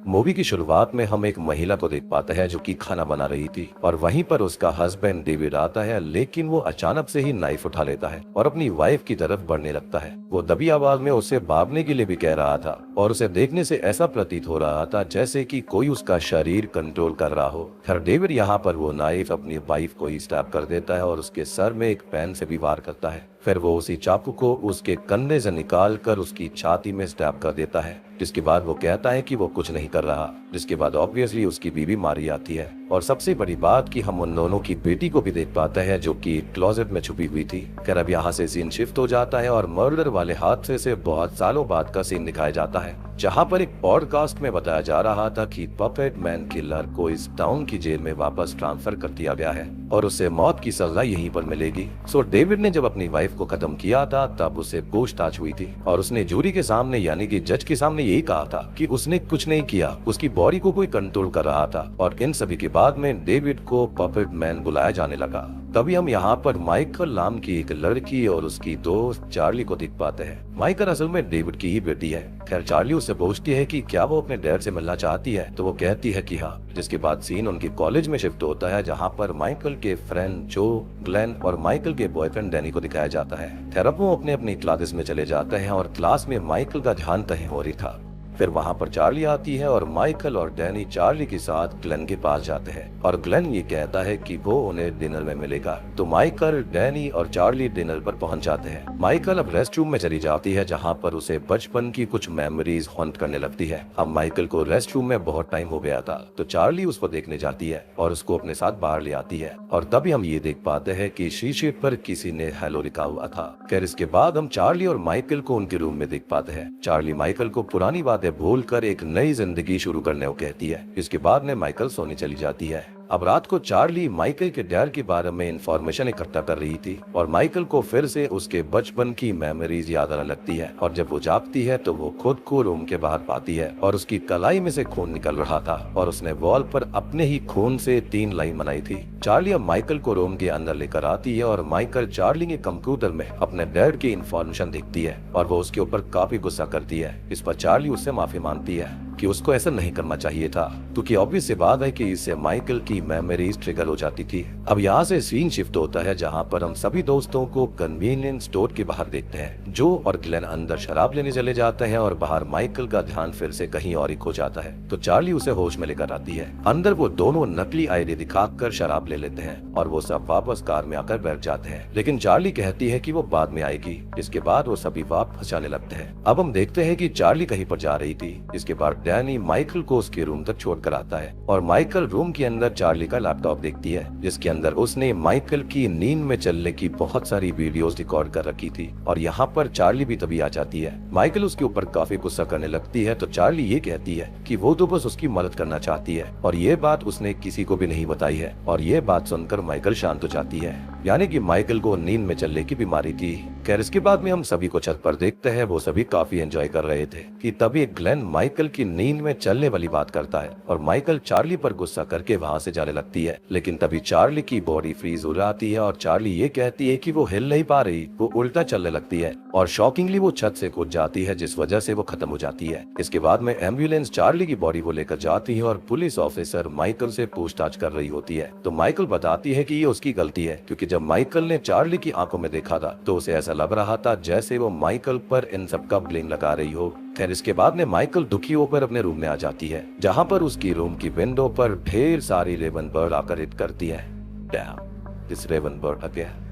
Movie की शुरुआत में हम एक महिला को देख पाते हैं जो कि खाना बना रही थी और वहीं पर उसका हस्बैंड डेविड आता है, लेकिन वो अचानक से ही नाइफ उठा लेता है और अपनी वाइफ की तरफ बढ़ने लगता है। वो दबी आवाज में उसे भागने के लिए भी कह रहा था और उसे देखने से ऐसा प्रतीत हो रहा था जैसे कि कोई उसका शरीर कंट्रोल कर रहा हो। खैर डेविड यहाँ पर वो नाइफ अपनी वाइफ को ही स्टैब कर देता है और उसके सर में एक पेन से भी वार करता है। फिर वो उसी चाकू को उसके कंधे से निकाल कर उसकी छाती में स्टैब कर देता है, जिसके बाद वो कहता है कि वो कुछ नहीं कर रहा। जिसके बाद ऑब्वियसली उसकी बीवी मारी आती है और सबसे बड़ी बात कि हम उन दोनों की बेटी को भी देख पाते हैं जो कि क्लोजेट में छुपी हुई थी। खैर अब यहाँ से सीन शिफ्ट हो जाता है और मर्डर वाले हादसे से बहुत सालों बाद का सीन दिखाया जाता है, जहाँ पर एक पॉडकास्ट में बताया जा रहा था कि पपेट मैन किलर को इस टाउन की जेल में वापस ट्रांसफर कर दिया गया है और उसे मौत की सजा यहीं पर मिलेगी। सो डेविड ने जब अपनी वाइफ को खत्म किया था तब उसे पूछताछ हुई थी और उसने जूरी के सामने यानी कि जज के सामने यही कहा था कि उसने कुछ नहीं किया, उसकी बॉडी को कोई कंट्रोल कर रहा था। और इन सभी के बाद में डेविड को पपेट मैन बुलाया जाने लगा। तभी हम यहाँ पर माइकल नाम की एक लड़की और उसकी दोस्त चार्ली को देख पाते हैं। माइकल असल में डेविड की ही बेटी है। खैर चार्ली उससे पूछती है कि क्या वो अपने डैड से मिलना चाहती है, तो वो कहती है कि हाँ। जिसके बाद सीन उनके कॉलेज में शिफ्ट होता है, जहाँ पर माइकल के फ्रेंड जो, ग्लेन और माइकल के बॉयफ्रेंड डैनी को दिखाया जाता है। खैर अब वो अपने अपनी क्लासेस में चले जाते हैं और क्लास में माइकल का ध्यान कहीं और ही था। फिर वहाँ पर चार्ली आती है और माइकल और डैनी चार्ली के साथ ग्लेन के पास जाते हैं और ग्लेन ये कहता है कि वो उन्हें डिनर में मिलेगा। तो माइकल, डैनी और चार्ली डिनर पर पहुंच जाते हैं। माइकल अब रेस्ट रूम में चली जाती है, जहाँ पर उसे बचपन की कुछ मेमोरीज हॉन्ट करने लगती है। अब माइकल को रेस्ट रूम में बहुत टाइम हो गया था, तो चार्ली उसको देखने जाती है और उसको अपने साथ बाहर ले आती है और तभी हम ये देख पाते हैं कि शीशे पर किसी ने हेलो लिखा हुआ था। खैर इसके बाद हम चार्ली और माइकल को उनके रूम में देख पाते हैं। चार्ली माइकल को पुरानी बातें भूलकर एक नई जिंदगी शुरू करने को कहती है। इसके बाद में माइकल सोने चली जाती है। अब रात को चार्ली माइकल के डैड के बारे में इंफॉर्मेशन इकट्ठा कर रही थी और माइकल को फिर से उसके बचपन की मेमोरीज याद आने लगती है और जब वो जागती है तो वो खुद को रूम के बाहर पाती है और उसकी कलाई में से खून निकल रहा था और उसने वॉल पर अपने ही खून से 3 लाइन बनाई थी। चार्ली अब माइकल को रूम के अंदर लेकर आती है और माइकल चार्ली के कंप्यूटर में अपने डैड की इंफॉर्मेशन देखती है और वो उसके ऊपर काफी गुस्सा करती है। इस पर चार्ली उससे माफी मांगती है कि उसको ऐसा नहीं करना चाहिए था, क्योंकि ऑब्वियस सी बात है कि इससे माइकल की मेमोरीज ट्रिगर हो जाती थी। अब यहाँ से सीन शिफ्ट होता है, जहाँ पर हम सभी दोस्तों को कन्वीनियंस स्टोर के बाहर देखते हैं। जो और ग्लेन अंदर शराब लेने चले जाते हैं और बाहर माइकल का ध्यान फिर से कहीं और ही खो जाता है, तो चार्ली उसे होश में लेकर आती है। अंदर वो दोनों नकली आईडी दिखाकर शराब ले लेते हैं और वो सब वापस कार में आकर बैठ जाते हैं, लेकिन चार्ली कहती है कि वो बाद में आएगी। इसके बाद वो सभी वापस जाने लगते हैं। अब हम देखते हैं कि चार्ली कहीं पर जा रही थी। इसके बाद डैनी माइकल को उसके रूम तक छोड़कर आता है और माइकल रूम के अंदर चार्ली का लैपटॉप देखती है, जिसके अंदर उसने माइकल की नींद में चलने की बहुत सारी वीडियोस रिकॉर्ड कर रखी थी। और यहाँ पर चार्ली भी तभी आ जाती है। माइकल उसके ऊपर काफी गुस्सा करने लगती है, तो चार्ली ये कहती है कि वो तो बस उसकी मदद करना चाहती है और ये बात उसने किसी को भी नहीं बताई है। और ये बात सुनकर माइकल शांत हो जाती है, यानी कि माइकल को नींद में चलने की बीमारी थी। खैर इसके बाद में हम सभी को छत पर देखते हैं। वो सभी काफी एंजॉय कर रहे थे कि तभी ग्लेन माइकल की नींद में चलने वाली बात करता है और माइकल चार्ली पर गुस्सा करके वहाँ से जाने लगती है, लेकिन तभी चार्ली की बॉडी फ्रीज हो जाती है और चार्ली ये कहती है कि वो हिल नहीं पा रही, वो उल्टा चलने लगती है और शॉकिंगली वो छत से कूद जाती है, जिस वजह से वो खत्म हो जाती है। इसके बाद में एम्बुलेंस चार्ली की बॉडी को लेकर जाती है और पुलिस ऑफिसर माइकल से पूछताछ कर रही होती है। तो माइकल बताती है कि ये उसकी गलती है, क्योंकि जब माइकल ने चार्ली की आंखों में देखा था तो उसे ऐसा लग रहा था जैसे वो माइकल पर इन सब का ब्लेम लगा रही हो। खैर इसके बाद में माइकल दुखी होकर अपने रूम में आ जाती है, जहाँ पर उसकी रूम की विंडो पर ढेर सारी रेवन बर्ड आकर हिट करती है। This raven bird again.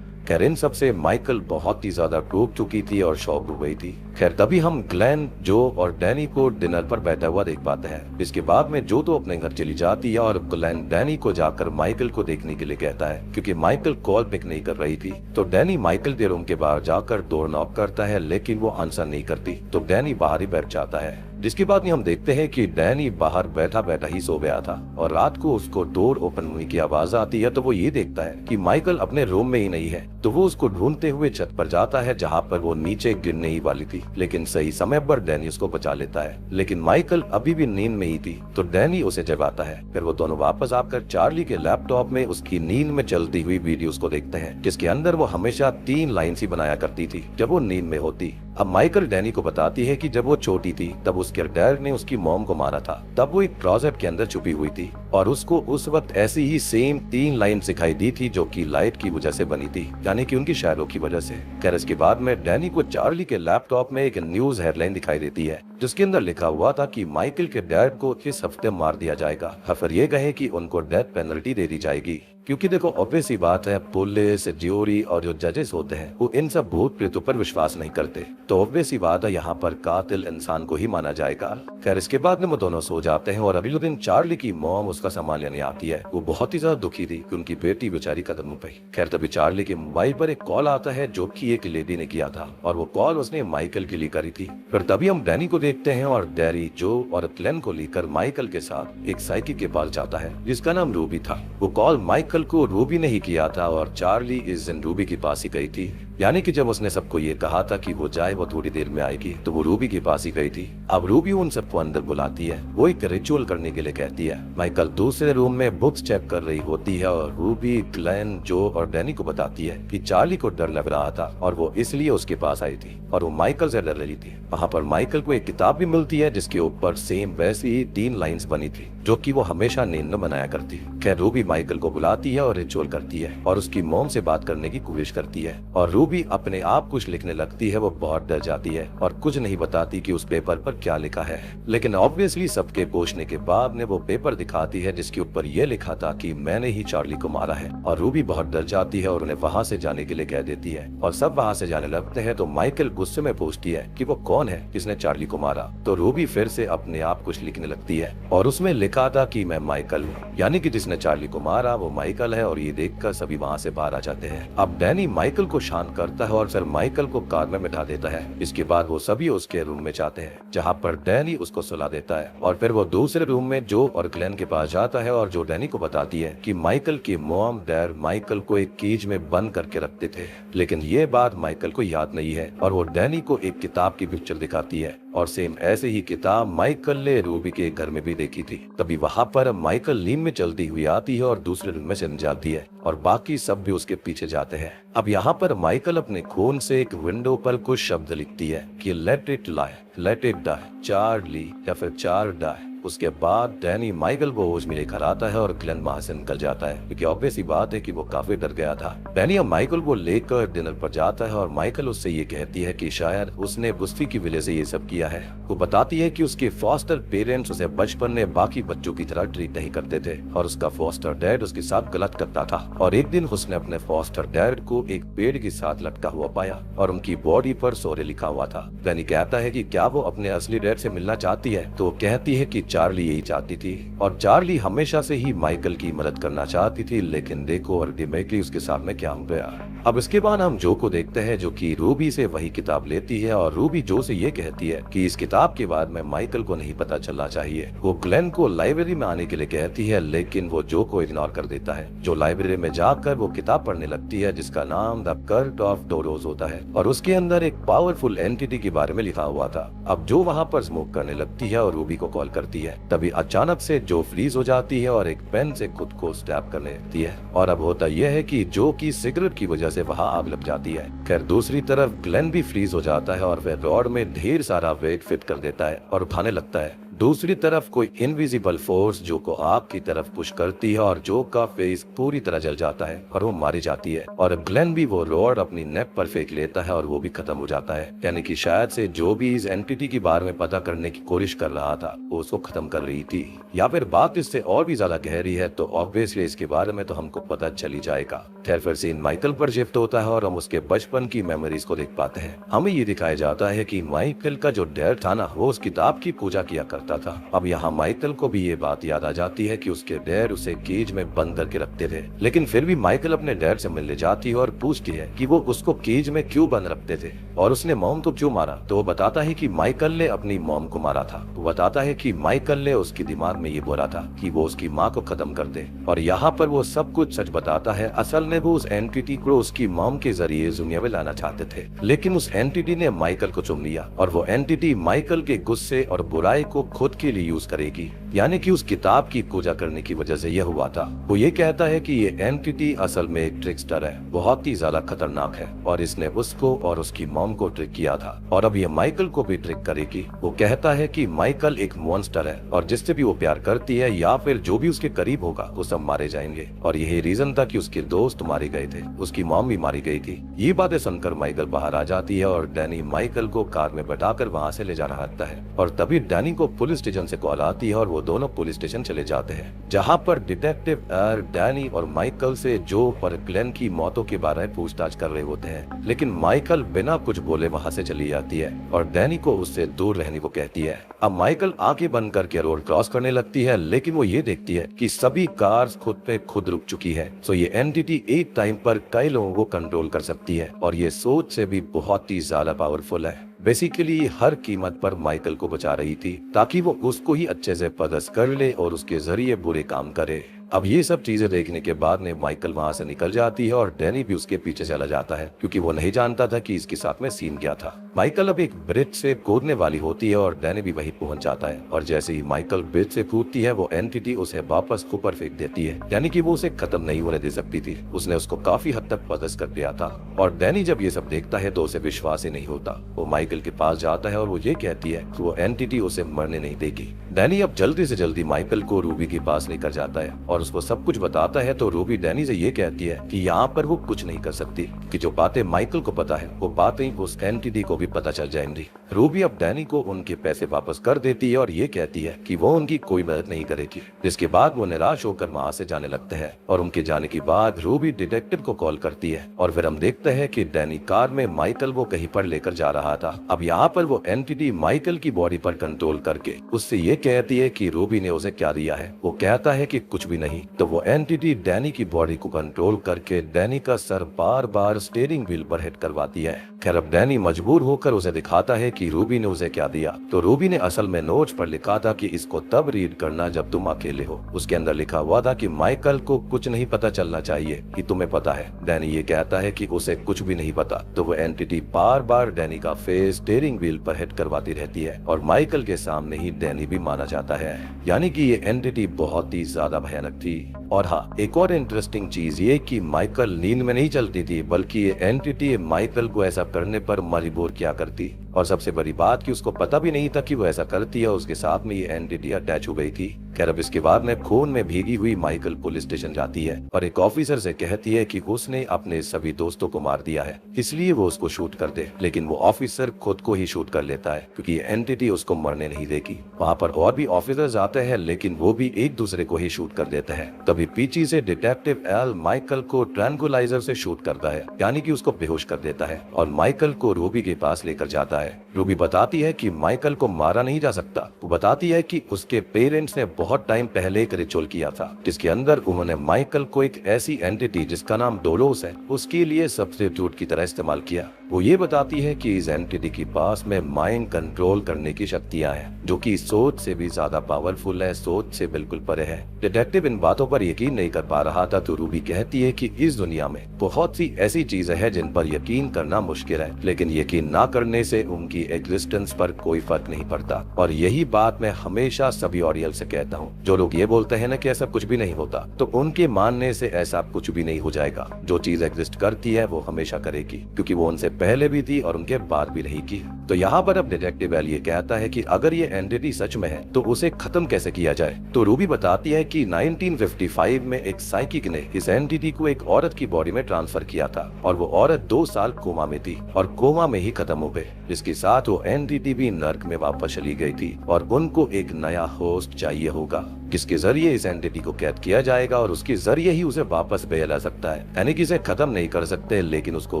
खैर इन सबसे माइकल बहुत ही ज्यादा टूट चुकी थी और शॉक हो गई थी। खैर तभी हम ग्लेन, जो और डैनी को डिनर पर बैठा हुआ देख पाते हैं। इसके बाद में जो तो अपने घर चली जाती है और ग्लेन डैनी को जाकर माइकल को देखने के लिए कहता है, क्योंकि माइकल कॉल पिक नहीं कर रही थी। तो डैनी माइकल के रूम के बाहर जाकर डोर नॉक करता है, लेकिन वो आंसर नहीं करती, तो डैनी बाहर ही बैठ जाता है। जिसके बाद में हम देखते हैं कि डैनी बाहर बैठा बैठा ही सो गया था और रात को उसको डोर ओपन होने की आवाज आती है, तो वो ये देखता है कि माइकल अपने रूम में ही नहीं है। तो वो उसको ढूंढते हुए छत पर जाता है, जहाँ पर वो नीचे गिरने ही वाली थी, लेकिन सही समय पर डैनी उसको बचा लेता है। लेकिन माइकल अभी भी नींद में ही थी, तो डैनी उसे जगाता है। फिर वो दोनों वापस आकर चार्ली के लैपटॉप में उसकी नींद में चलती हुई वीडियोस को देखते हैं, जिसके अंदर वो हमेशा 3 लाइन ही बनाया करती थी जब वो नींद में होती। अब माइकल डैनी को बताती है कि जब वो छोटी थी तब उसके डैड ने उसकी मॉम को मारा था। तब वो एक क्लोजेट के अंदर छुपी हुई थी और उसको उस वक्त ऐसी ही सेम 3 लाइन सिखाई दी थी जो कि लाइट की वजह से बनी थी, यानी कि उनकी शैडो की वजह से। खैर इसके बाद में डैनी को चार्ली के लैपटॉप में एक न्यूज हेडलाइन दिखाई देती है जिसके अंदर लिखा हुआ था कि माइकल के डैड को इस हफ्ते मार दिया जाएगा, या फिर ये कहे कि उनको डेथ पेनल्टी दे दी जाएगी। क्योंकि देखो ऑब्वियस ही बात है, पुलिस, ज्यूरी और जो जजेस होते हैं वो इन सब भूत प्रेतों पर विश्वास नहीं करते, तो ऑब्वियस ही बात है यहाँ पर कातिल इंसान को ही माना जाएगा। खैर इसके बाद में वो दोनों सो जाते हैं और अगले दिन चार्ली की मॉम उसका सामान लेने आती है। वो बहुत ही ज्यादा दुखी थी कि उनकी बेटी बेचारी कदमों पे। खैर तभी चार्ली के मोबाइल पर एक कॉल आता है जो कि एक लेडी ने किया था और वो कॉल उसने माइकल के लिए करी थी। फिर तभी हम डैनी को देखते हैं और डैरी जो और क्लेन को लेकर माइकल के साथ एक साइकिल के पास जाता है जिसका नाम रूबी था। वो कॉल माइकल को रूबी ने ही किया था और चार्ली इस दिन रूबी के पास ही गई थी, यानी कि जब उसने सबको ये कहा था कि वो जाए वो थोड़ी देर में आएगी तो वो रूबी के पास ही गई थी। अब रूबी उन सबको अंदर बुलाती है, वो एक रिचुअल करने के लिए कहती है। माइकल दूसरे रूम में बुक्स चेक कर रही होती है और रूबी ग्लेन, जो और डैनी को बताती है कि चार्ली को डर लग रहा था और वो इसलिए उसके पास आई थी और वो माइकल से डर रही थी। वहाँ पर माइकल को एक किताब भी मिलती है जिसके ऊपर सेम वैसी ही 3 लाइन्स बनी थी जो कि वो हमेशा नींद में बनाया करती। खैर रूबी माइकल को बुलाती है और रिचुअल करती है और उसकी मॉम से बात करने की कोशिश करती है और रूबी अपने आप कुछ लिखने लगती है। वो बहुत डर जाती है और कुछ नहीं बताती कि उस पेपर पर क्या लिखा है, लेकिन ऑब्वियसली सबके पूछने के बाद ने वो पेपर दिखाती है जिसके ऊपर ये लिखा था कि मैंने ही चार्ली को मारा है। और रूबी बहुत डर जाती है और उन्हें वहाँ से जाने के लिए कह देती है और सब वहाँ से जाने लगते हैं। तो माइकल गुस्से में पूछती है कि वो कौन है जिसने चार्ली को मारा, तो रूबी फिर से अपने आप कुछ लिखने लगती है और उसमें लिखा था कि मैं माइकल हूँ, यानी कि जिसने चार्ली को मारा वो माइकल है। और ये देखकर सभी वहाँ से बाहर आ जाते हैं। अब डैनी माइकल को शांत करता है और फिर माइकल को कार में बिठा देता है। इसके बाद वो सभी उसके रूम में जाते हैं जहाँ पर डैनी उसको सुला देता है और फिर वो दूसरे रूम में जो और ग्लेन के पास जाता है और जो डैनी को बताती है कि माइकल की मॉम डैड माइकल को एक केज में बंद करके रखते थे, लेकिन ये बात माइकल को याद नहीं है। और वो डैनी को एक किताब की पिक्चर दिखाती है और सेम ऐसे ही किताब माइकल ने रूबी के घर में भी देखी थी। तभी वहाँ पर माइकल नींद में चलती हुई आती है और दूसरे रूम में चली जाती है और बाकी सब भी उसके पीछे जाते हैं। अब यहाँ पर माइकल अपने खून से एक विंडो पर कुछ शब्द लिखती है कि let it lie, let it die, Charlie या फिर चार डाई। उसके बाद डैनी माइकल को होश में लेकर आता है और ग्लेन वहां से निकल जाता है क्योंकि ऑब्वियस ही बात है कि वो काफी डर गया था। डैनी अब माइकल को लेकर डिनर पर जाता है और माइकल उससे ये कहती है कि शायद उसने बुस्फी की वजह से ये सब किया है। वो बताती है कि उसके फॉस्टर पेरेंट्स उसे बचपन में बाकी बच्चों की तरह ट्रीट नहीं करते थे और उसका फॉस्टर डैड उसके साथ गलत करता था। और एक दिन उसने अपने फॉस्टर डैड को एक पेड़ के साथ लटका हुआ पाया और उनकी बॉडी पर सोरे लिखा हुआ था। डैनी कहता है कि क्या वो अपने असली डैड से मिलना चाहती है, तो वो कहती है कि चार्ली यही चाहती थी और चार्ली हमेशा से ही माइकल की मदद करना चाहती थी, लेकिन देखो अल्टीमेटली उसके साथ में क्या हो गया। अब इसके बाद हम जो को देखते हैं जो कि रूबी से वही किताब लेती है और रूबी जो से ये कहती है कि इस किताब के बाद में माइकल को नहीं पता चलना चाहिए। वो ग्लेन को लाइब्रेरी में आने के लिए कहती है, लेकिन वो जो को इग्नोर कर देता है। जो लाइब्रेरी में जाकर वो किताब पढ़ने लगती है जिसका नाम द कल्ट ऑफ डोरोज होता है और उसके अंदर एक पावरफुल एंटिटी के बारे में लिखा हुआ था। अब जो वहाँ पर स्मोक करने लगती है और रूबी को कॉल करती है। तभी अचानक से जो फ्रीज हो जाती है और एक पेन से खुद को स्टैब करने लगती है और अब होता यह है कि जो की सिगरेट की वजह से वहाँ आग लग जाती है। खैर दूसरी तरफ ग्लेन भी फ्रीज हो जाता है और वह रॉड में ढेर सारा वेट फिट कर देता है और उठाने लगता है। दूसरी तरफ कोई इनविजिबल फोर्स जो को आग की तरफ पुश करती है और जो का फेस पूरी तरह जल जाता है और वो मारी जाती है और ग्लेन भी वो रॉड अपनी नेक पर फेंक लेता है और वो भी खत्म हो जाता है। यानी कि शायद से जो भी इस एंटिटी के बारे में पता करने की कोशिश कर रहा था वो उसको खत्म कर रही थी, या फिर बात इससे और भी ज्यादा गहरी है तो ऑब्वियसली इसके बारे में तो हमको पता चल ही जाएगा। खैर फिर सीन माइकल पर शिफ्ट होता है और हम उसके बचपन की मेमोरीज को देख पाते हैं। हमें ये दिखाया जाता है कि माइकल का जो डैड था ना वो उस किताब की पूजा किया करता था। अब यहाँ माइकल को भी ये बात याद आ जाती है कि उसके डैड उसे केज में बंद करके रखते थे, लेकिन फिर भी माइकल अपने डैड से मिलने जाती है और पूछती है कि वो उसको केज में क्यों बंद रखते थे और उसने मॉम को क्यों मारा। तो वो बताता है कि माइकल ने अपनी मॉम को मारा था। वो बताता है कि माइकल ने उसके दिमाग में ये बोला था कि वो उसकी माँ को खत्म कर दे और यहाँ पर वो सब कुछ सच बताता है। असल में वो उस एंटिटी को उसकी मॉम के जरिए दुनिया में लाना चाहते थे, लेकिन उस एंटिटी ने माइकल को चुन लिया और वो एंटिटी माइकल के गुस्से और बुराई को खुद के लिए यूज करेगी, यानी कि उस किताब की पूजा करने की वजह से यह हुआ था। वो ये कहता है कि ये एंटिटी असल में एक ट्रिकस्टर है, बहुत ही ज्यादा खतरनाक है और इसने उसको और उसकी मॉम को ट्रिक किया था और अब ये माइकल को भी ट्रिक करेगी। वो कहता है कि माइकल एक मॉन्स्टर है और जिससे भी वो प्यार करती है या फिर जो भी उसके करीब होगा वो सब मारे जाएंगे और यही रीजन था कि उसके दोस्त मारे गए थे, उसकी मॉम भी मारी गई थी। ये बातें सुनकर माइकल बाहर आ जाती है और डैनी माइकल को कार में बैठाकर वहाँ से ले जा रहा था और तभी डैनी को पुलिस स्टेशन से कॉल आती है और वो दोनों पुलिस स्टेशन चले जाते हैं, जहाँ पर डिटेक्टिव एल डैनी और माइकल से जो पर ग्लेन की मौतों के बारे में पूछताछ कर रहे होते हैं। लेकिन माइकल बिना कुछ बोले वहाँ से चली जाती है और डैनी को उससे दूर रहने को कहती है। अब माइकल आंखें बंद करके रोड क्रॉस करने लगती है, लेकिन वो ये देखती है कि सभी कार्स खुद पे खुद रुक चुकी है। सो ये एंटिटी एक टाइम पर कई लोगों को कंट्रोल कर सकती है और ये सोच से भी बहुत ही ज्यादा पावरफुल है। बेसिकली हर कीमत पर माइकल को बचा रही थी ताकि वो उसको ही अच्छे से पदस्थ कर ले और उसके जरिए बुरे काम करे। अब ये सब चीजें देखने के बाद में माइकल वहाँ से निकल जाती है और डैनी भी उसके पीछे चला जाता है क्योंकि वो नहीं जानता था कि इसके साथ में सीन क्या था। माइकल अब एक ब्रिज से कूदने वाली होती है और डैनी भी वहीं पहुंच जाता है और जैसे ही माइकल ब्रिज से कूदती है वो एंटिटी उसे वापस ऊपर फेंक देती है, यानी कि वो उसे खत्म नहीं होने दे सकती थी। उसने उसको काफी हद तक पदस्थ कर दिया था और डैनी जब ये सब देखता है तो उसे विश्वास ही नहीं होता। वो माइकल के पास जाता है और वो ये कहती है कि वो एंटिटी उसे मरने नहीं देगी। डैनी अब जल्दी से जल्दी माइकल को रूबी के पास लेकर जाता है और उसको सब कुछ बताता है तो रूबी डैनी से ये कहती है कि यहाँ पर वो कुछ नहीं कर सकती, कि जो बातें माइकल को पता है वो बातें उस एंटिटी को भी पता चल जाएंगी। रूबी अब डैनी को उनके पैसे वापस कर देती है और ये कहती है कि वो उनकी कोई मदद नहीं करेगी, जिसके बाद वो निराश होकर वहाँ से जाने लगते हैं और उनके जाने के बाद रूबी डिटेक्टिव को कॉल करती है और फिर हम देखते हैं कि डैनी कार में माइकल वो कहीं पर लेकर जा रहा था। अब यहाँ पर वो एंटिटी माइकल की बॉडी पर कंट्रोल करके उससे ये कहती है कि रूबी ने उसे क्या दिया है। वो कहता है कि कुछ भी नहीं, तो वो एंटिटी डैनी की बॉडी को कंट्रोल करके डैनी का सर बार बार स्टीयरिंग व्हील पर हिट करवाती है। खैर अब डैनी मजबूर होकर उसे दिखाता है कि रूबी ने उसे क्या दिया। तो रूबी ने असल में नोट्स पर लिखा था कि इसको तब रीड करना जब तुम अकेले हो। उसके अंदर लिखा हुआ था कि माइकल को कुछ नहीं पता चलना चाहिए कि तुम्हें पता है। डैनी ये कहता है कि उसे कुछ भी नहीं पता, तो वो एंटिटी बार बार डैनी का फेस स्टीयरिंग व्हील पर हिट करवाती रहती है और माइकल के सामने ही डैनी भी माना जाता है, यानी कि ये एंटिटी बहुत ही ज्यादा भयानक थी। और हाँ, एक और इंटरेस्टिंग चीज ये कि माइकल नींद में नहीं चलती थी, बल्कि ये एंटिटी माइकल को ऐसा करने पर मजबूर किया करती। और सबसे बड़ी बात कि उसको पता भी नहीं था कि वो ऐसा करती है, उसके साथ में ये एंटिटी अटैच हो गई थी। खैर अब इसके बाद में खून में भीगी हुई माइकल पुलिस स्टेशन जाती है और एक ऑफिसर से कहती है कि उसने अपने सभी दोस्तों को मार दिया है, इसलिए वो उसको शूट कर दे। लेकिन वो ऑफिसर खुद को ही शूट कर लेता है क्योंकि ये एंटिटी उसको मरने नहीं देगी। वहाँ पर और भी ऑफिसर्स आते हैं, लेकिन वो भी एक दूसरे को ही शूट कर देते हैं। तभी पीछे से डिटेक्टिव एल माइकल को ट्रैंकुलाइजर से शूट करता है, यानी कि उसको बेहोश कर देता है और माइकल को रूबी के पास लेकर जाता है। रूबी बताती है कि माइकल को मारा नहीं जा सकता। वो बताती है कि उसके पेरेंट्स ने बहुत टाइम पहले एक रिचुअल किया था जिसके अंदर उन्होंने माइकल को एक ऐसी एंटिटी जिसका नाम डोलोस है उसके लिए सब्स्टिट्यूट की तरह इस्तेमाल किया। वो ये बताती है कि इस एंटिटी के पास में माइंड कंट्रोल करने की शक्तियां हैं जो कि सोच से भी ज्यादा पावरफुल है, सोच से बिल्कुल परे है। डिटेक्टिव इन बातों पर यकीन नहीं कर पा रहा था, तो रूबी कहती है कि इस दुनिया में बहुत सी ऐसी चीजें हैं जिन पर यकीन करना मुश्किल है, लेकिन यकीन ना करने से उनकी एग्जिस्टेंस पर कोई फर्क नहीं पड़ता। और यही बात मैं हमेशा सभी ऑडियंस से कहता हूँ। जो लोग ये बोलते हैं ना कि ऐसा कुछ भी नहीं होता, तो उनके मानने से ऐसा कुछ भी नहीं हो जाएगा। जो चीज एग्जिस्ट करती है वो हमेशा करेगी, क्योंकि वो उनसे पहले भी थी और उनके बाद भी रहेगी। तो यहाँ पर अब डिटेक्टिव एल ये कहता है कि अगर ये एंटिटी सच में है तो उसे खत्म कैसे किया जाए। तो रूबी बताती है कि 1955 में एक साइकिक ने इस एंटिटी को एक औरत की बॉडी में ट्रांसफर किया था और वो औरत 2 साल कोमा में थी और कोमा में ही खत्म हो गई, जिसके साथ वो एंटिटी भी नर्क में वापस चली गई थी और उनको एक नया होस्ट चाहिए होगा जिसके जरिए इस एंटिटी को कैद किया जाएगा और उसके जरिए ही उसे वापस भेजा जा सकता है। यानी कि इसे खत्म नहीं कर सकते, लेकिन उसको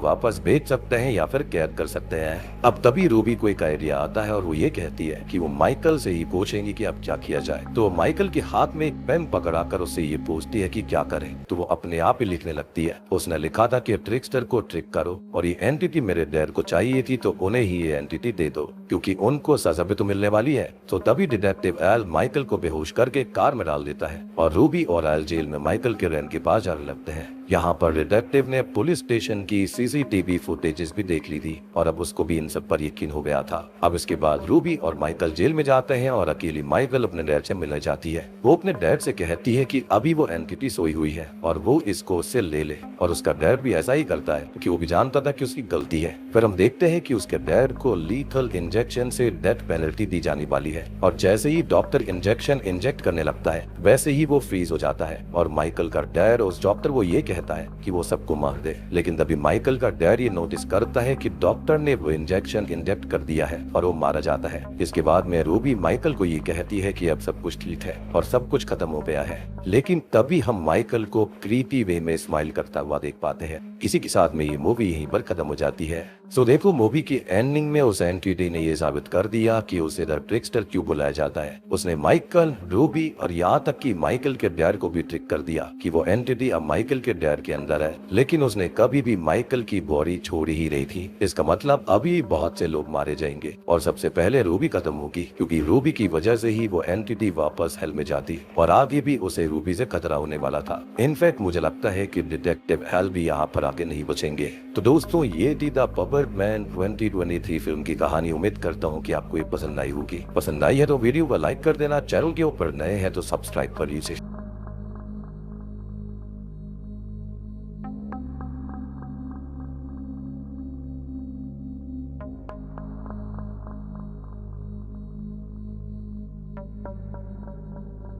वापस भेज सकते हैं या फिर कैद कर सकते हैं। अब तभी रूबी को एक आइडिया आता है और वो ये कहती है कि वो माइकल से ही पूछेंगी कि अब क्या किया जाए। तो माइकल के हाथ में एक पेन पकड़ाकर उससे ये पूछती है कि क्या करें। तो वो अपने आप ही लिखने लगती है। उसने लिखा था कि ट्रिकस्टर को ट्रिक करो और ये एंटिटी मेरे डैड को चाहिए थी, तो उन्हें ही ये एंटिटी दे दो क्योंकि उनको सजा भी तो मिलने वाली है। तो तभी डिटेक्टिव एल माइकल को बेहोश करके कार में डाल देता है और रूबी और एल जेल में माइकल के रैन के पास जाने लगते हैं। यहाँ पर डिटेक्टिव ने पुलिस स्टेशन की सीसीटीवी फुटेजेस भी देख ली थी और अब उसको भी इन सब पर यकीन हो गया था। अब इसके बाद रूबी और माइकल जेल में जाते हैं और अकेली माइकल अपने डैड से मिलने जाती है। वो अपने डैड से कहती है कि अभी वो एंटिटी सोई हुई है और वो इसको उससे ले ले, और उसका डैड भी ऐसा ही करता है क्योंकि वो भी जानता था कि उसकी गलती है। फिर हम देखते हैं कि उसके डैड को लीथल इंजेक्शन से डेथ पेनल्टी दी जाने वाली है और जैसे ही डॉक्टर इंजेक्शन इंजेक्ट करने लगता है वैसे ही वो फ्रीज हो जाता है और माइकल का डैड उस डॉक्टर वो ये कहता है कि वो सबको मार दे। लेकिन तभी माइकल का डैड ये नोटिस करता है कि डॉक्टर ने वो इंजेक्शन इंजेक्ट कर दिया है और वो मारा जाता है। इसके बाद में रूबी माइकल को ये कहती है कि अब सब कुछ ठीक है और सब कुछ खत्म हो गया है। लेकिन तभी हम माइकल को क्रीपी वे में स्माइल करता हुआ देख पाते हैं। इसी के साथ में ये मूवी यहीं पर खत्म हो जाती है। सो देखो, मूवी की एंडिंग में उस एंटिटी ने ये साबित कर दिया कि उसे द ट्रिकस्टर क्यों बुलाया जाता है। उसने माइकल, रूबी और यहाँ तक कि माइकल के डैड को भी ट्रिक कर दिया कि वो एंटिटी अब माइकल के डैड के अंदर है, लेकिन उसने कभी भी माइकल की बॉडी छोड़ी ही नहीं थी। इसका मतलब अभी बहुत से लोग मारे जाएंगे और सबसे पहले रूबी खत्म होगी क्योंकि रूबी की वजह से ही वो एंटिटी वापस हेल में जाती और आगे भी उसे रूबी से खतरा होने वाला था। इनफैक्ट मुझे लगता है कि डिटेक्टिव हेल भी यहाँ पर आगे नहीं बचेंगे। तो दोस्तों, ये थी द पबरमैन 2023 फिल्म की कहानी। उम्मीद करता हूँ कि आपको ये पसंद आई होगी। पसंद आई है तो वीडियो को लाइक कर देना, चैनल के ऊपर नए हैं तो सब्सक्राइब कर लीजिए।